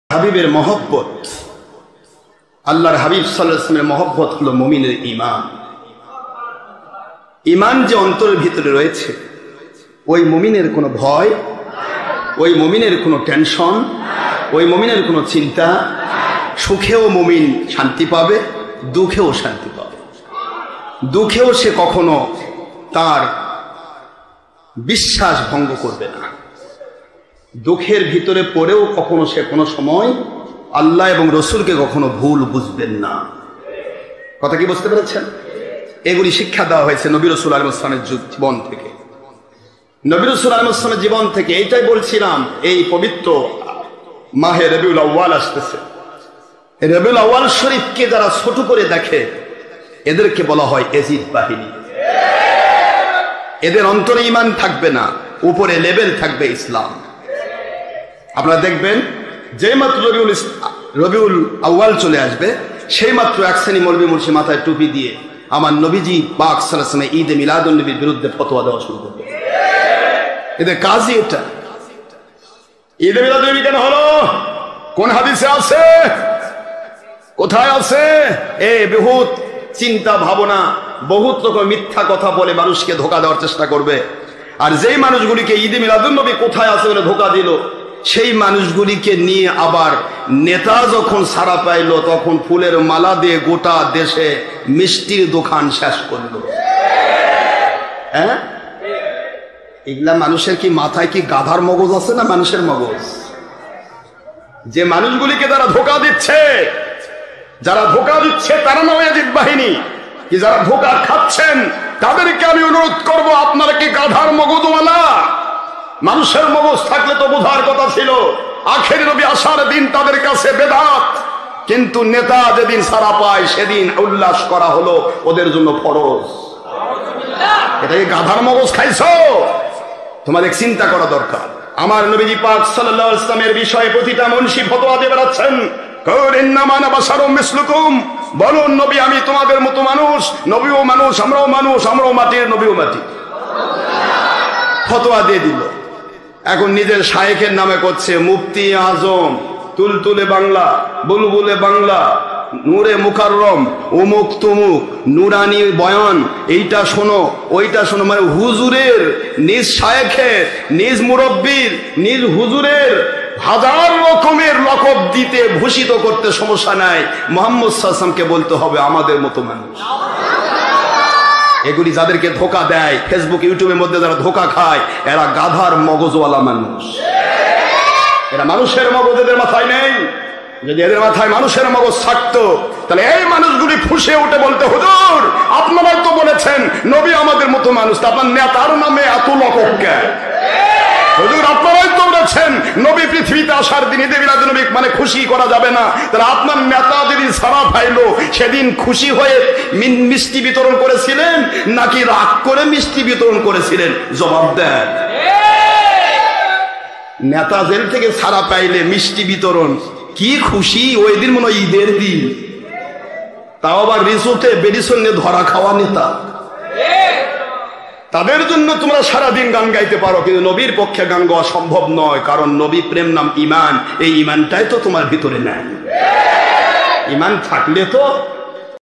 হাবিবের মহব্বত, আল্লাহর হাবিব সাল্লাল্লাহু আলাইহি ওয়াসাল্লামের মহব্বত হলো মুমিনের ঈমান। ঈমান যে অন্তরের ভিতরে রয়েছে, ওই মুমিনের কোনো ভয়, ওই মুমিনের কোনো টেনশন, ওই মুমিনের কোনো চিন্তা, সুখেও মুমিন শান্তি পাবে, দুঃখেও শান্তি পাবে। দুঃখেও সে কখনো তার বিশ্বাস ভঙ্গ করবে না। দুঃখের ভিতরে পড়েও কখনো সে কোনো সময় আল্লাহ এবং রসুলকে কখনো ভুল বুঝবেন না। কথা কি বুঝতে পেরেছেন? এগুলি শিক্ষা দেওয়া হয়েছে নবী রাসূল আলাইহিস সালামের জীবন থেকে। নবী রাসূল আলাইহিস সালামের জীবন থেকে এইটাই বলছিলাম। এই পবিত্র মাহে রবিউল আউয়াল আসতেছে। রবিউল আউয়াল শরীফকে যারা ছোট করে দেখে, এদেরকে বলা হয় এজিদ বাহিনী। এদের অন্তরে ঈমান থাকবে না, উপরে লেভেল থাকবে ইসলাম। আপনারা দেখবেন যে মাত্র রবিউল আউয়াল চলে আসবে, সেই মাত্র এক শ্রেণী মৌলবী মুন্সি মাথায় টুপি দিয়ে আমার নবীজি পাক সাল্লাল্লাহু আলাইহি ওয়াসাল্লাম ঈদে মিলাদুন নবীর বিরুদ্ধে ফতোয়া দেওয়া শুরু করবে। এদের কাজই এটা। ঈদে মিলাদুন নবী কেন হলো? কোন হাদিসে আছে? কোথায় আছে? বহুত চিন্তা ভাবনা, বহুত রকম মিথ্যা কথা বলে মানুষকে ধোকা দেওয়ার চেষ্টা করবে। আর যেই মানুষগুলিকে ঈদে মিলাদুন নবী কোথায় আছে বলে ধোকা দিল, সেই মানুষগুলিকে নিয়ে আবার নেতা যখন সারা পাইল, তখন ফুলের মালা দিয়ে গোটা দেশে মিষ্টির দোকান শেষ করল। হ্যাঁ, এগুলা মানুষের কি মাথায় কি গাধার মগজ আছে না মানুষের মগজ? যে মানুষগুলিকে যারা ধোকা দিচ্ছে, তারা নয় এজিদ বাহিনী। কি যারা ধোকা খাচ্ছেন তাদেরকে আমি অনুরোধ করব, আপনারা কি গাধার মগজওয়ালা? মানুষের মগজ থাকলে তো বোঝার কথা ছিল। আখেরি নবী আসার দিন তাদের কাছে বেদাত, কিন্তু নেতা যেদিন সারা পায় সেদিন উল্লাস করা হলো ওদের জন্য ফরজ। এটা কি গাধার মগজ খাইছো? তোমাদের চিন্তা করা দরকার। আমার নবীজি পাক সাল্লাল্লাহু আলাইহি ওয়াসাল্লামের বিষয়ে প্রতিটা মুন্সি ফতোয়া দিয়ে বেড়াচ্ছেন, বলুন নবী আমি তোমাদের মতো মানুষ, নবীও মানুষ, আমরাও মানুষ, আমরাও মাটির, নবীও মাটি। ফতোয়া দিয়ে দিল। এখন নিজের শায়েখের নামে করছে মুফতি আজম, তুলতুলে বাংলা, বুলবুলে বাংলা, নূরে মুকাররম, অমুক তমুক, নুরানি বয়ান, এইটা শোনো ওইটা শোনো। মানে হুজুরের নিজ শায়েখের, নিজ মুরব্বীর, নিজ হুজুরের হাজার রকমের লকব দিতে ভূষিত করতে সমস্যা নাই, মুহাম্মদ সাল্লাল্লাহু আলাইহি ওয়াসাল্লামকে বলতে হবে আমাদের মতো মানুষ। এগুলি যাদেরকে ধোকা দেয়, ফেসবুক ইউটিউবের মধ্যে যারা ধোকা খায়, এরা গাধার মগজওয়ালা মানুষ। এরা মানুষের মগজ এদের মাথায় নেই। যদি এদের মাথায় মানুষের মগজ থাকতো, তাহলে এই মানুষগুলি ফুঁসে উঠে বলতে, হুজুর আপনারাই তো বলেছেন নবী আমাদের মতো মানুষ, আপনার নেতার নামে এত লকব কেন? হুজুর আপনারাই তো বলেছেন নবী পৃথিবীতে আসার দিন ঈদে মিলাদুন নবী মানে খুশি করা যাবে না, তাহলে আপনার নেতা যেদিন সারা পাইলো সেদিন খুশি হয়ে মিষ্টি বিতরণ করেছিলেন নাকি রাগ করে মিষ্টি বিতরণ করেছিলেন? জবাব দেন। নেতা জেল থেকে সারা পাইলে মিষ্টি বিতরণ, কি খুশি! ওই দিন মনে হয় ঈদের দিন, তাও আবার রিসোর্টে বেডিসন নিয়ে ধরা খাওয়া নেতা। তাদের জন্য তোমরা সারাদিন গান গাইতে পারো, কিন্তু নবীর পক্ষে গান গাওয়া সম্ভব নয়, কারণ নবী প্রেম নাম ঈমান। এই ঈমানটাই তো তোমার ভিতরে নাই। ঈমান থাকলে তো